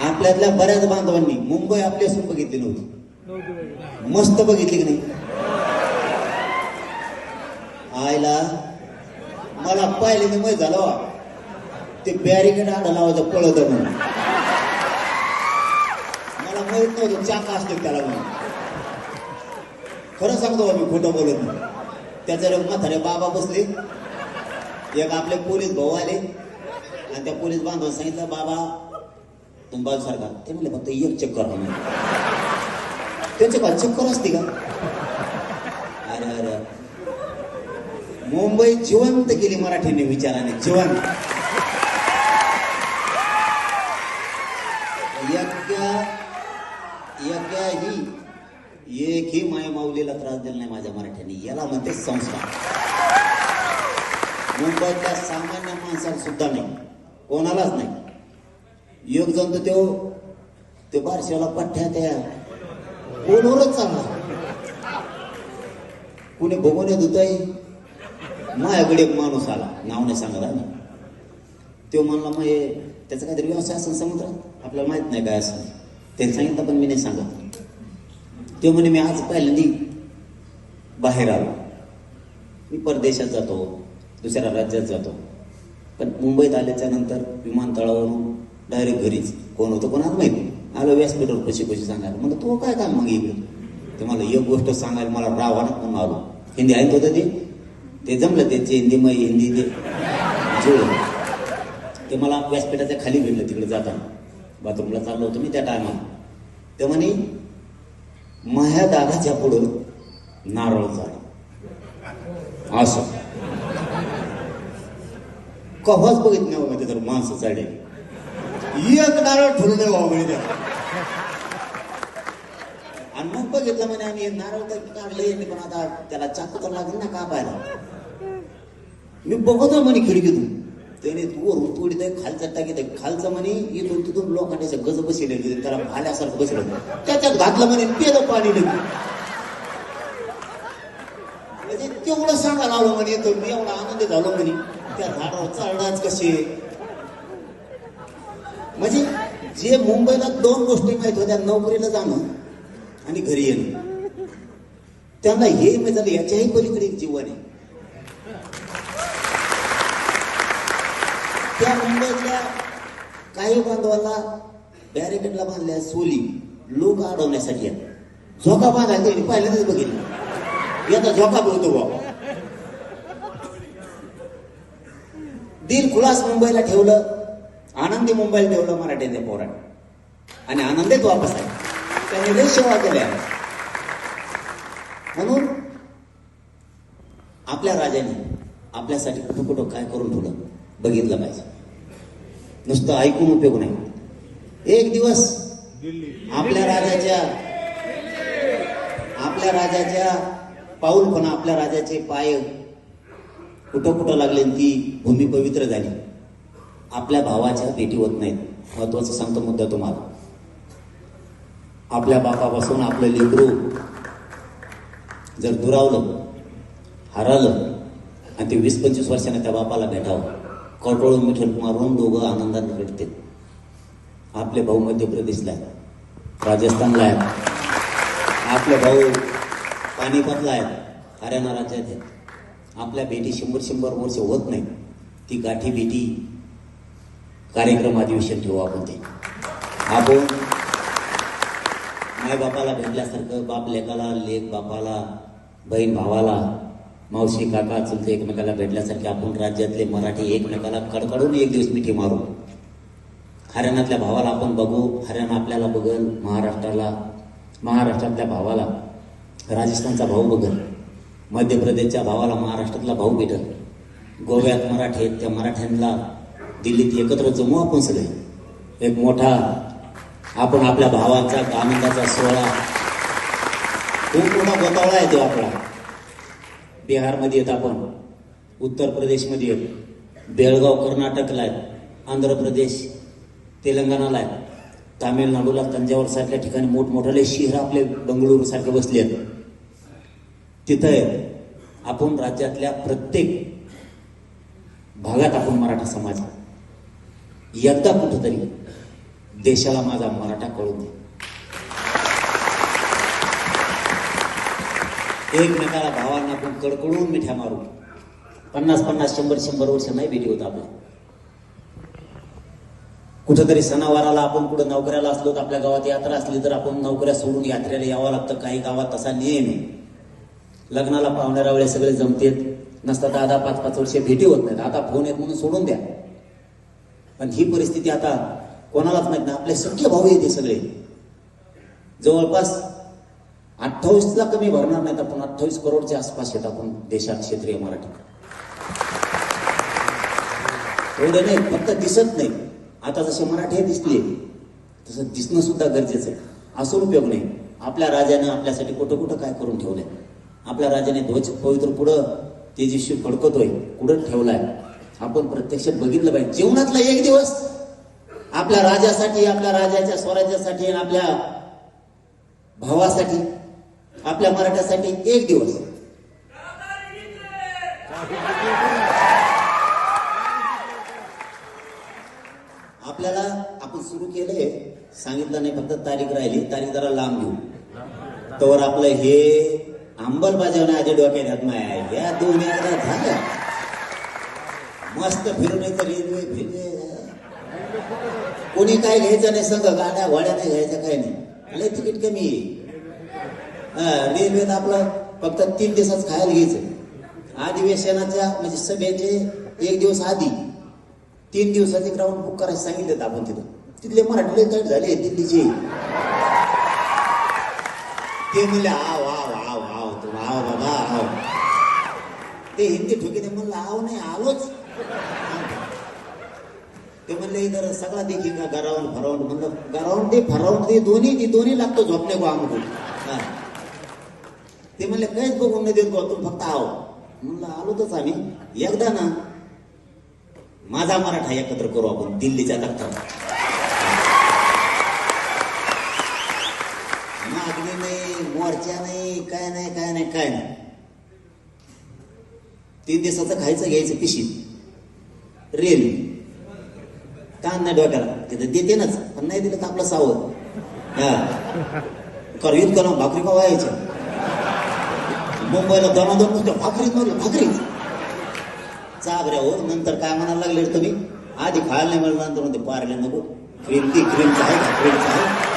आपल्यातल्या बऱ्याच बांधवांनी मुंबई आपली असून बघितली नव्हती, मस्त बघितली की नाही? आयला मला पाहिले माहित झालं ते बॅरिकेड आडा लावायचं पळत म्हणून. मला माहित नव्हतं चाका असते त्याला म्हणून. खरं सांगतो मी, खोटं बोलत नाही. त्याचे म्हातारे बाबा बसले, एक आपले पोलीस भाऊ आले आणि त्या पोलीस बांधवांना सांगितलं, बाबा तुम्ही बाजू सारखा. ते म्हणले फक्त एक चक्कर म्हणून. त्यांच्या का चक्कर असते का? अरे अरे, मुंबई जिवंत केली मराठीने विचाराने, जिवंत. एकही माय माऊलीला त्रास दिला नाही माझ्या मराठ्यांनी. याला म्हणते संस्कार. मुंबईतल्या सामान्य माणसाला सुद्धा नाही, कोणालाच नाही. एक जण तर ते बारशाला पठ्ठ्या त्या फोनवरच चालला. कुणी बघून येत होत. माझ्याकडे एक माणूस आला, नाव नाही सांगत आम्ही. तो म्हणला मग त्याचा काहीतरी व्यवसाय असेल समुद्रात, आपल्याला माहित नाही काय असं. त्याने सांगितलं पण मी नाही सांगत. तो म्हणे मी आज पहिल्यांदा बाहेर आलो, मी परदेशात जातो, दुसऱ्या राज्यात जातो. पण मुंबईत आल्याच्या नंतर विमानतळावरून डायरेक्ट घरीच. कोण होतं कोणाला माहिती. आलो व्यासपीठावर कशी सांगायला. म्हणलं तो काय काम मग इकडे? ते मला एक गोष्ट सांगायला मला रावणात म्हणून आलो. हिंदी ऐकत होतं ते जमलं, त्याचे हिंदी ते जुळलं. ते मला व्यासपीठाच्या खाली भेटलं तिकडे जाताना. बाथरूमला चाललो होतो मी त्या टायमाला. ते म्हणे माझ्या दादाच्या पुढं नारळ झाड असं कव्हाच बघित नाही बाबा. तर माणसं चाडे एक नारळ ठेवलं नाही बाबा त्या. आणि मग बघितलं म्हणे आम्ही नारळ तर काढलं, पण आता त्याला चाकू तर लागेल ना कापायला. मी बघतो म्हणे खिडकीतून. त्याने वरून तोडीत आहे, खालचा टाकीत आहे. खालचं म्हणे इथून तिथून लोकांच्या गज बसले, त्याला भाल्यासारखं बसलं. त्याच्यात घातलं म्हणे, पेलं पाणी लगेच. म्हणजे तेवढं सांगायला आलो म्हणे. तर मी एवढा आनंद झालो म्हणे त्या झाडावर चढणाच कसे. म्हणजे जे मुंबईला दोन गोष्टी माहित होत्या, नोकरीला जाणं आणि घरी येणं, त्यांना हे माहित झालं याच्याही पलीकडे एक जीवन आहे. त्या मुंबईतल्या काही बांधवाला बॅरिकेडला बांधल्या सोली लोक अडवण्यासाठी. झोका बांधायला पहिल्यांदाच बघितलं. याचा झोका बोलतो बाबा. दिल खुलास मुंबईला ठेवलं, आनंदी मुंबईला ठेवलं मराठ्याच्या पोराने. आणि आनंदीत वापस आहे. त्यांनी लय सेवा केल्या. म्हणून आपल्या राजाने आपल्यासाठी कुठं कुठं काय करून ठेवलं बघितलं पाहिजे. नुसतं ऐकून उपयोग नाही. एक दिवस आपल्या राजाच्या पाऊल पण आपल्या राजाचे पाय कुठं कुठं लागले, ती भूमी पवित्र झाली. आपल्या भावाच्या भेटी होत नाहीत. महत्वाचं सांगतो मुद्दा तुम्हाला. आपल्या बापापासून आपलं लेकरू जर दुरावलं, हरवलं आणि ते 20-25 वर्षाने त्या बापाला भेटावं, कटोळून मिठल मारून दोघं आनंदाने भेटते. आपले भाऊ मध्य प्रदेशला आहेत, राजस्थानला आहेत. आपले भाऊ पानिपतला आहेत, हरियाणा राज्यात आहेत. आपल्या भेटी 100 वर्ष होत नाही. ती गाठी भेटी कार्यक्रम अधिवेशन ठेवू आपण. ते आपण माय बापाला भेटल्यासारखं, बाप लेकाला, लेक बापाला, बहीण भावाला, मावशी काका चुलते एकमेकाला भेटल्यासारखे आपण राज्यातले मराठी एकमेकाला कडकडून एक दिवस मिठी मारू. हरियाणातल्या भावाला आपण बघू, हरियाणा आपल्याला बघल. महाराष्ट्रातल्या भावाला राजस्थानचा भाऊ बघल. मध्य प्रदेशच्या भावाला महाराष्ट्रातला भाऊ भेटल. गोव्यात मराठी, त्या मराठ्यांना दिल्लीत एकत्र जमू आपण सगळे. एक मोठा आपण आपल्या भावाचा आनंदाचा सोहळा. खूप मोठा गोतावळा येतो आपला. बिहारमध्ये येत आपण, उत्तर प्रदेशमध्ये येत, बेळगाव कर्नाटकला आहेत, आंध्र प्रदेश तेलंगणाला आहेत, तामिळनाडूला तंजावर सारख्या ठिकाणी मोठमोठाले शहर आपले बंगळुरू सारखे बसले आहेत. तिथं आहे आपण राज्यातल्या प्रत्येक भागात आपण मराठा समाज एकदा कुठंतरी देशाला माझा मराठा कळून दे. एकमेकाला भावांना आपण कडकडून मिठ्या मारू. 50-50, 100-100 वर्ष नाही भेटी होत आपल्या. कुठंतरी सणावाराला आपण कुठं नोकऱ्याला असलो तर आपल्या गावात यात्रा असली तर आपण नोकऱ्या सोडून यात्रेला यावं लागतं. काही गावात तसा नियम आहे. लग्नाला पाहुण्यारा वेळेस सगळे जमतेत, नसतात 10-5 वर्ष भेटी होत नाहीत. आता फोन येत म्हणून सोडून द्या. पण ही परिस्थिती आता कोणालाच माहित नाही. आपले सख्खे भाऊ येते सगळे जवळपास 28ला कमी भरणार नाहीत आपण. 28 करोडच्या आसपास येत आपण देशात क्षेत्रीय मराठी. एवढे नाही, फक्त दिसत नाही. आता जसे मराठी दिसले तसं दिसणं सुद्धा गरजेचं आहे. असं उपयोग नाही. आपल्या राजानं आपल्यासाठी कुठं कुठं काय करून ठेवलंय. आपल्या राजाने ध्वज पवित्र पुढं तेजस्वी फडकतोय कुठं ठेवलाय आपण प्रत्यक्षात बघितलं पाहिजे. जीवनातला एक दिवस आपल्या राजासाठी, आपल्या राजाच्या स्वराज्यासाठी, आपल्या भावासाठी, आपल्या मराठ्यासाठी एक दिवस. आपल्याला आपण सुरू केलंय, सांगितलं नाही, फक्त तारीख राहिली. तारीख जरा लांब घेऊ तोवर आपलं हे अंमलबजावणी आधी डोक्यात येत नाही. या 2 एकदा झाल्या मस्त फिरून येतं. रेल्वे फिरवे कोणी काय घ्यायचं नाही. संघ गाड्या घोड्या नाही घ्यायचं, काय नाही. लय तिकीट कमी आहे. रेल्वेत आपलं फक्त 3 दिवसाच खायला घ्यायचं. अधिवेशनाच्या म्हणजे सभेचे 1 दिवस आधी 3 दिवसाचे ग्राउंड बुक करायला सांगितलं आपण तिथं. तिथले मराठी लय काय झाले दिल्लीचे. ते म्हणले आव आव आव आव तू आव बाबा आव. ते हिंदी ठोकीने म्हणलं आव नाही आलोच. ते म्हणले इधर सगळा देखी का गराउंड फराउंड. म्हणलं गराउंड ते फराउंड ते दोन्ही लागतो झोपणे को आमको. ते म्हणले काहीच बघून नाही देत गो, तू फक्त आव. म्हणलं आलो तच आम्ही. एकदा ना माझा मराठा एकत्र करू आपण दिल्लीच्या तख्तावर. मागणी नाही, मोर्चा नाही, काय नाही काय नाही काय नाही. 3 दिवसाचं खायचं घ्यायचं पिशीत. रेल्वे ताण नाही डोक्याला. तिथं देते नाच, पण नाही दिलं तर आपलं सावध. करवीत करा भाकरी का व्हायचं. मुंबईला दोन नुसतं भाकरीच म्हणलं भाकरीच चाबऱ्यावर. नंतर काय म्हणायला लागले तुम्ही, आधी खायला नाही मिळलं, नंतर म्हणते पारले नको. क्रीम ती क्रीमचं आहे का, क्रीमचं आहे.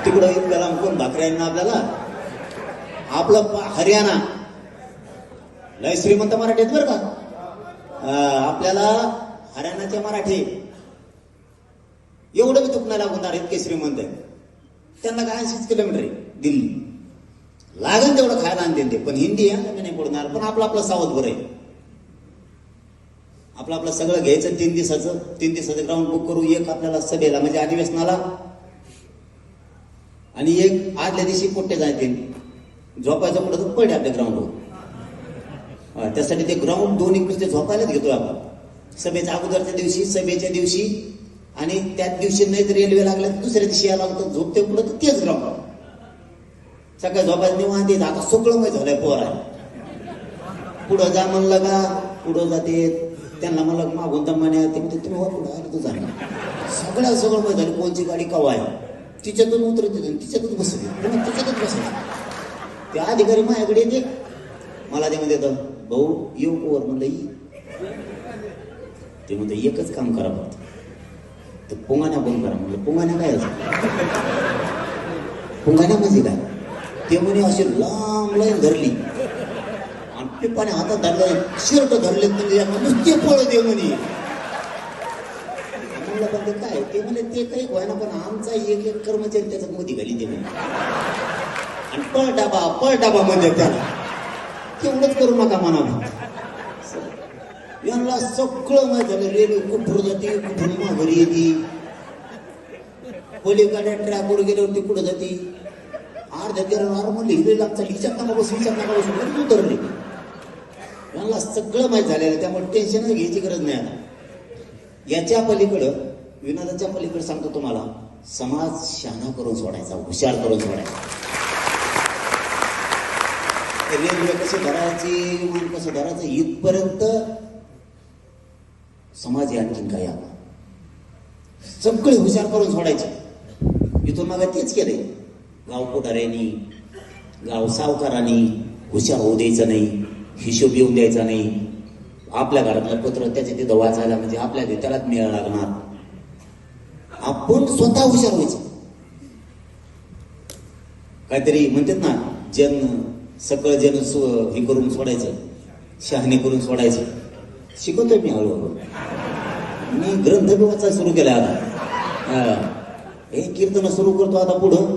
तिकडं इतक्याला कोण भाकरी आहे ना आपल्याला. आपलं हरियाणा लय श्रीमंत मराठी आहेत बरं का. आपल्याला हरियाणाचे मराठी एवढं बी तुकणं लागणार इतके श्रीमंत आहे. त्यांना काय 80 किलोमीटर आहे दिल्ली. लागेल तेवढं खायला आणते ते. पण हिंदी आहे नाही पडणार. पण आपलं सावध बरं आहे. आपलं सगळं घ्यायचं. 3 दिवसाचं ग्राउंड बुक करू. एक आपल्याला सभेला म्हणजे अधिवेशनाला, आणि एक आदल्या दिवशी पोट्टे जायचे. झोपायचं पुढे तर पडे आपल्या ग्राउंडवर. त्यासाठी ते ग्राउंड दोन्ही नुसते झोपायलाच घेतोय आपण. सभेच्या अगोदरच्या दिवशी, सभेच्या दिवशी, आणि त्याच दिवशी नाही तर रेल्वे लागल्या तर दुसऱ्या दिवशी यायला लागतं. झोपते पुढं तर तेच ग्राउंड. सकाळी झोपायचं निवांत येत. आता सगळं माहीत झालंय पोरा. पुढं जा म्हणलं का पुढं जाते. त्यांना म्हणलं मागून दमाने ते म्हणते तुम्ही पुढं आलं तर जाणार. सगळं माहीत झालं. कोणची गाडी कवा आहे, तिच्यातून उतरते, तिच्यातून बसते, तिच्यातून बसते. ते अधिकारी माझ्याकडे येते. मला ते म्हणते भाऊ येऊ पोर. म्हणलं ये. ते म्हणते एकच काम करा फक्त, तर पोंगाण्या बंद करा. म्हणलं पोंगाण्या काय असं. पोंगाण्या म्हणजे काय. ते म्हणे अशी लांब लाईन धरली आणि पिपाने हातात धरले, शर्ट धरले, नुसते पळ दे म्हणे. पण ते काय ते म्हणे ते काही व्हायना, पण आमचा एक कर्मचारी त्याच्यात मोदी घाली ते म्हणे. आणि पळ डाबा म्हणजे त्याला तेवढंच करू नका म्हणा. यांना सगळं माहित झालं. रेल्वे कुठून जाते, कुठून माघारी येते. पलीकडे ट्रॅकवर गेल्यावरती कुठं जाते. अर्ध्या गेल्यावर म्हणले हिरे लागतात. हिच्यात नका बसून उतरले. यांना सगळं माहित झालेलं. त्यामुळे टेन्शनच घ्यायची गरज नाही. आता याच्या पलीकडं, विनोदाच्या पलीकडे सांगतो तुम्हाला, समाज शहाणा करून सोडायचा, हुशार करून सोडायचा. रेल्वे कसं धरायची, विमान कसं धरायचं, इथपर्यंत समाज आहे. आणखीन काय आपण सगळे हुशार करून सोडायचे. इथून मग तेच केलंय. गाव पुढाऱ्यांनी, गाव सावकारांनी हुशार होऊ द्यायचं नाही, हिशोब येऊन द्यायचा नाही. आपल्या घरातलं पत्र त्याच्या तिथं वाचायला म्हणजे आपल्या त्यालाच मिळायला लागणार. आपण स्वतः हुशार व्हायचं. काहीतरी म्हणतात ना, सकळ जन हे करून सोडायचं, शहाणे करून सोडायचं. शिकवतोय मी हळूहळू. मी ग्रंथ बी वाचायला सुरू केला आता. हे कीर्तन सुरू करतो आता पुढं.